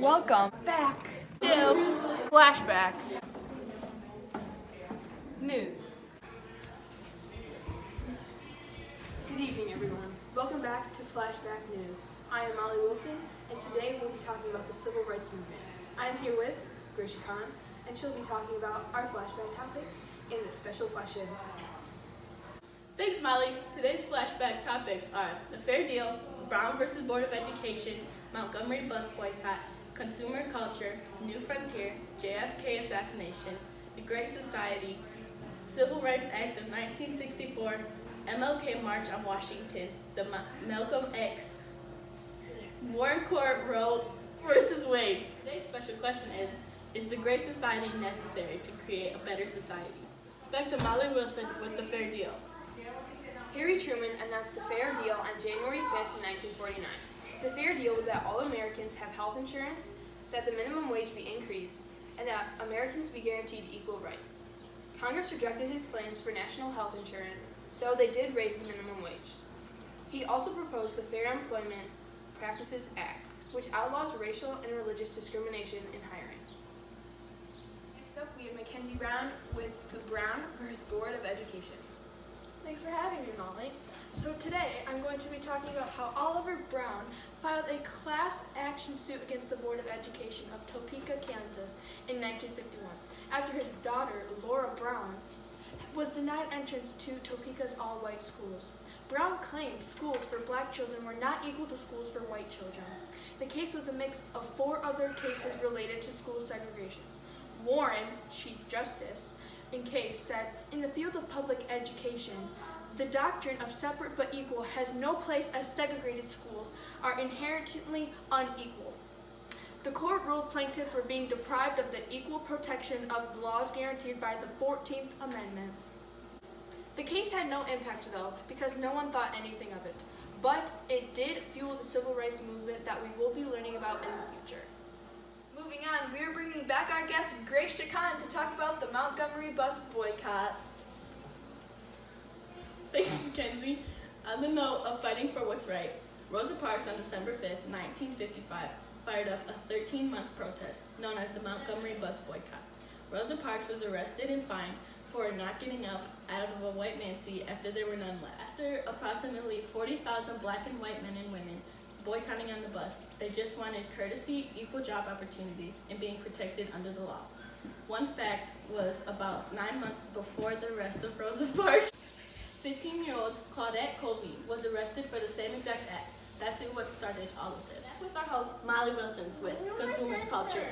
Welcome back to Flashback News. Good evening, everyone. Welcome back to Flashback News. I am Molly Wilson, and today we'll be talking about the Civil Rights Movement. I am here with Gracia Khan, and she'll be talking about our flashback topics in this special question. Thanks, Molly. Today's flashback topics are the Fair Deal, Brown versus Board of Education, Montgomery bus boycott, consumer culture, New Frontier, JFK assassination, the Great Society, Civil Rights Act of 1964, MLK March on Washington, the Malcolm X, Warren Court Roe versus Wade. Today's special question is the Great Society necessary to create a better society? Back to Molly Wilson with the Fair Deal. Harry Truman announced the Fair Deal on January 5th, 1949. The Fair Deal was that all Americans have health insurance, that the minimum wage be increased, and that Americans be guaranteed equal rights. Congress rejected his plans for national health insurance, though they did raise the minimum wage. He also proposed the Fair Employment Practices Act, which outlaws racial and religious discrimination in hiring. Next up, we have Mackenzie Brown with the Brown versus Board of Education. Thanks for having me, Molly. So today I'm going to be talking about how Oliver Brown filed a class action suit against the Board of Education of Topeka, Kansas in 1951 after his daughter, Laura Brown, was denied entrance to Topeka's all-white schools. Brown claimed schools for black children were not equal to schools for white children. The case was a mix of 4 other cases related to school segregation. Warren, Chief Justice, in case said, in the field of public education, the doctrine of separate but equal has no place as segregated schools are inherently unequal. The court ruled plaintiffs were being deprived of the equal protection of laws guaranteed by the 14th Amendment. The case had no impact, though, because no one thought anything of it. But it did fuel the civil rights movement that we will be learning about in the future. Moving on, we are bringing back our guest, Gracia Khan, to talk about the Montgomery bus boycott. Thanks, Mackenzie. On the note of fighting for what's right, Rosa Parks on December 5th, 1955, fired up a 13-month protest known as the Montgomery bus boycott. Rosa Parks was arrested and fined for not getting up out of a white man's seat after there were none left. After approximately 40,000 black and white men and women boycotting on the bus, they just wanted courtesy, equal job opportunities, and being protected under the law. One fact was about 9 months before the arrest of Rosa Parks, 15-year-old Claudette Colby was arrested for the same exact act. That's what started all of this. With our host, Molly Wilson, with Consumers Culture.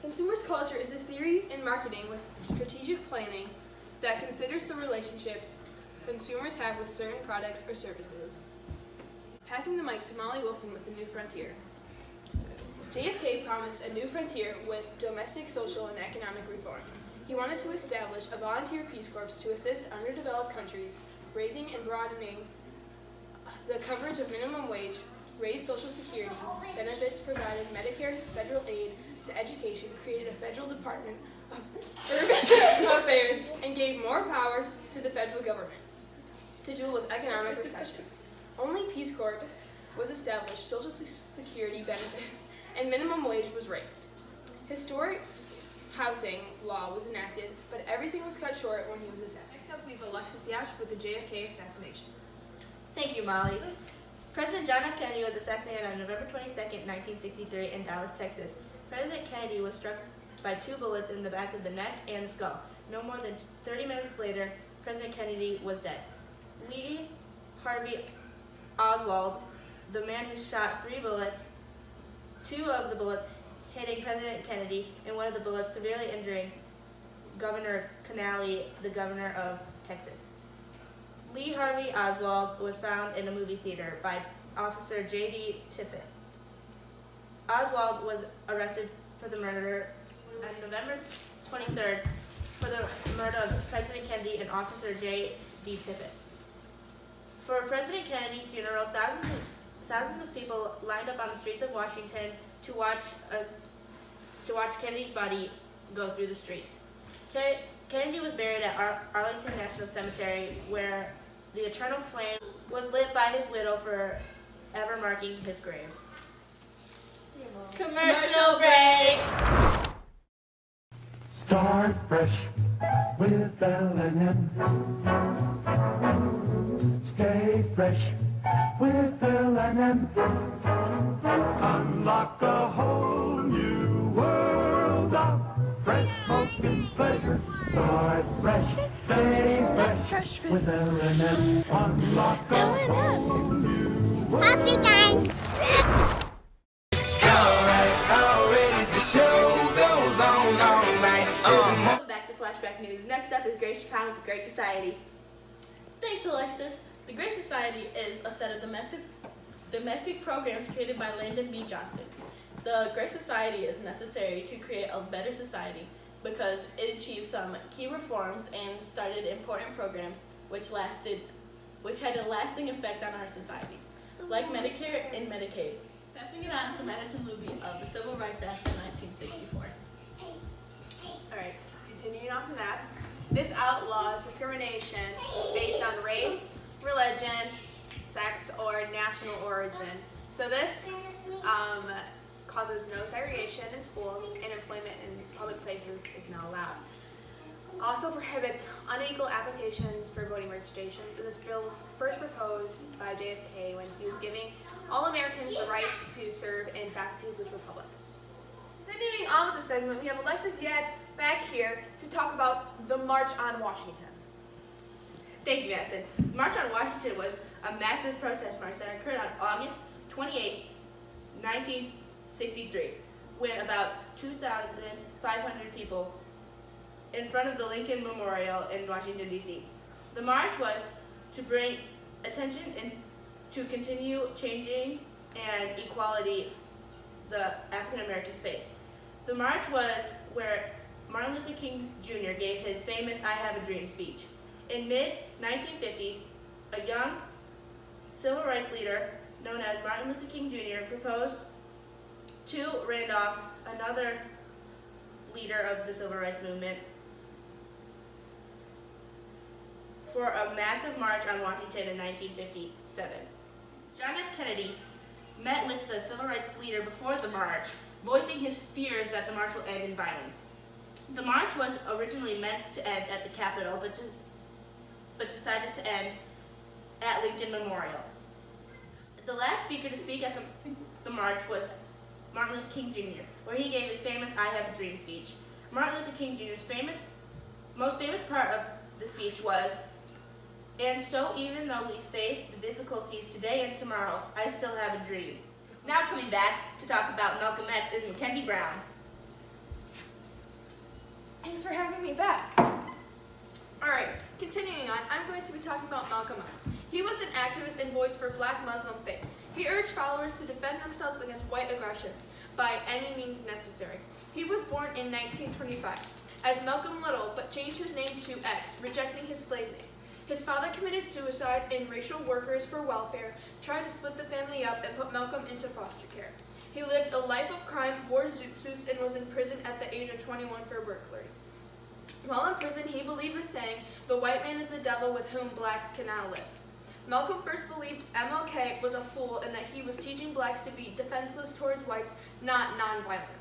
Consumers culture is a theory in marketing with strategic planning that considers the relationship consumers have with certain products or services. Passing the mic to Molly Wilson with the New Frontier. JFK promised a new frontier with domestic, social, and economic reforms. He wanted to establish a volunteer Peace Corps to assist underdeveloped countries, raising and broadening the coverage of minimum wage, raised Social Security benefits, provided Medicare federal aid to education, created a federal Department of Urban Affairs, and gave more power to the federal government to deal with economic recessions. Only Peace Corps was established, Social Security benefits, and minimum wage was raised. Historic housing law was enacted, but everything was cut short when he was assassinated. Next up, we have Alexis Yash with the JFK assassination. Thank you, Molly. President John F. Kennedy was assassinated on November 22nd, 1963 in Dallas, Texas. President Kennedy was struck by 2 bullets in the back of the neck and the skull. No more than 30 minutes later, President Kennedy was dead. Lee Harvey Oswald, the man who shot 3 bullets, 2 of the bullets hitting President Kennedy, and 1 of the bullets severely injuring Governor Canale, the governor of Texas. Lee Harvey Oswald was found in a movie theater by Officer J.D. Tippit. Oswald was arrested for the murder on November 23rd for the murder of President Kennedy and Officer J.D. Tippit. For President Kennedy's funeral, thousands of people lined up on the streets of Washington to watch Kennedy's body go through the streets. Kennedy was buried at Arlington National Cemetery, where the eternal flame was lit by his widow forever marking his grave. Commercial break. Start fresh with L&M. Stay fresh with L&M. Unlock a whole new world of fresh smoking pleasure. Start fresh, stay fresh with L&M. Unlock a whole new world. Happy time! Welcome back to Flashback News. Next up is Grace Chapin with the Great Society. Thanks, Alexis. The Great Society is a set of domestic programs created by Lyndon B. Johnson. The Great Society is necessary to create a better society because it achieved some key reforms and started important programs which had a lasting effect on our society, like Medicare and Medicaid. Passing it on to Madison Luby of the Civil Rights Act of 1964. Alright, continuing on from that. This outlaws discrimination based on race, religion, sex, or national origin. So this causes no segregation in schools, and employment in public places is not allowed. Also prohibits unequal applications for voting registrations, and this bill was first proposed by JFK when he was giving all Americans the right to serve in faculties which were public. Continuing on with the segment, we have Alexis Yatch back here to talk about the March on Washington. Thank you, Madison. March on Washington was a massive protest march that occurred on August 28, 1963, when about 2,500 people in front of the Lincoln Memorial in Washington, D.C. The march was to bring attention and to continue changing and equality the African Americans faced. The march was where Martin Luther King Jr. gave his famous I Have a Dream speech. In mid-1950s, a young civil rights leader known as Martin Luther King Jr. proposed to Randolph, another leader of the civil rights movement, for a massive march on Washington in 1957. John F. Kennedy met with the civil rights leader before the march, voicing his fears that the march will end in violence. The march was originally meant to end at the Capitol, but decided to end at Lincoln Memorial. The last speaker to speak at the march was Martin Luther King Jr., where he gave his famous I Have a Dream speech. Martin Luther King Jr.'s most famous part of the speech was, "And so even though we face the difficulties today and tomorrow, I still have a dream." Now coming back to talk about Malcolm X is Mackenzie Brown. Thanks for having me back. Alright, continuing on, I'm going to be talking about Malcolm X. He was an activist and voice for Black Muslim faith. He urged followers to defend themselves against white aggression by any means necessary. He was born in 1925 as Malcolm Little, but changed his name to X, rejecting his slave name. His father committed suicide, and racial workers for welfare tried to split the family up and put Malcolm into foster care. He lived a life of crime, wore zoot suits, and was in prison at the age of 21 for burglary. While in prison, he believed the saying, "The white man is the devil with whom blacks cannot live." Malcolm first believed MLK was a fool and that he was teaching blacks to be defenseless towards whites, not nonviolent.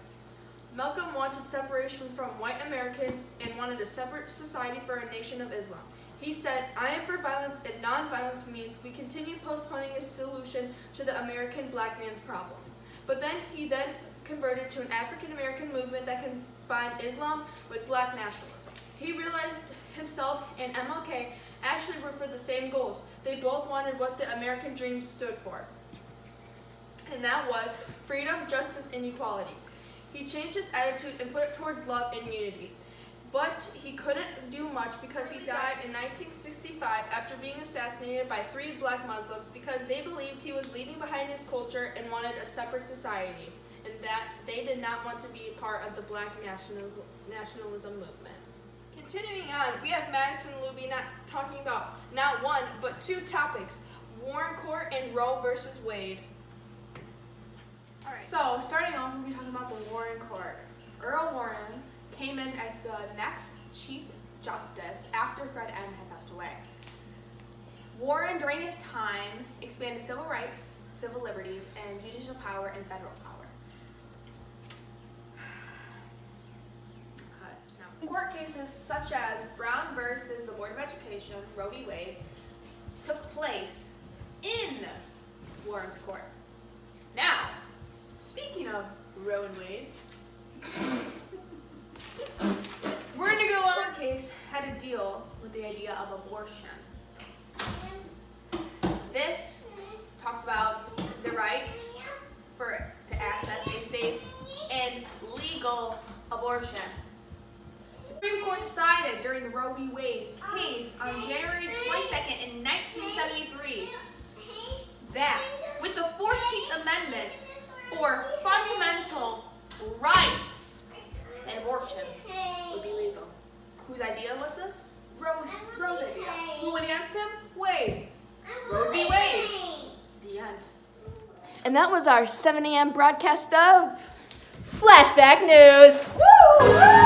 Malcolm wanted separation from white Americans and wanted a separate society for a nation of Islam. He said, "I am for violence if nonviolence means we continue postponing a solution to the American black man's problem." But he converted to an African American movement that combined Islam with black nationalism. He realized himself and MLK actually were for the same goals. They both wanted what the American dream stood for, and that was freedom, justice, and equality. He changed his attitude and put it towards love and unity. But he couldn't do much because he died in 1965 after being assassinated by 3 black Muslims because they believed he was leaving behind his culture and wanted a separate society, and that they did not want to be a part of the black nationalism movement. Continuing on, we have Madison Luby talking about not one, but 2 topics, Warren Court and Roe versus Wade. Alright, so starting off, we'll be talking about the Warren Court. Earl Warren came in as the next Chief Justice after Fred M. had passed away. Warren, during his time, expanded civil rights, civil liberties, and judicial power and federal power. cases such as Brown versus the Board of Education, Roe v. Wade, took place in Warren's court. Now, speaking of Roe and Wade, we're going to go on. Case had to deal with the idea of abortion. This talks about the right to access a safe and legal abortion. Supreme Court decided during the Roe v. Wade case on January 22nd in 1973 that with the 14th Amendment for fundamental rights, an abortion would be legal. Whose idea was this? Roe's idea. Who went against him? Wade. Roe v. Wade. The end. And that was our 7 a.m. broadcast of Flashback news. Woo!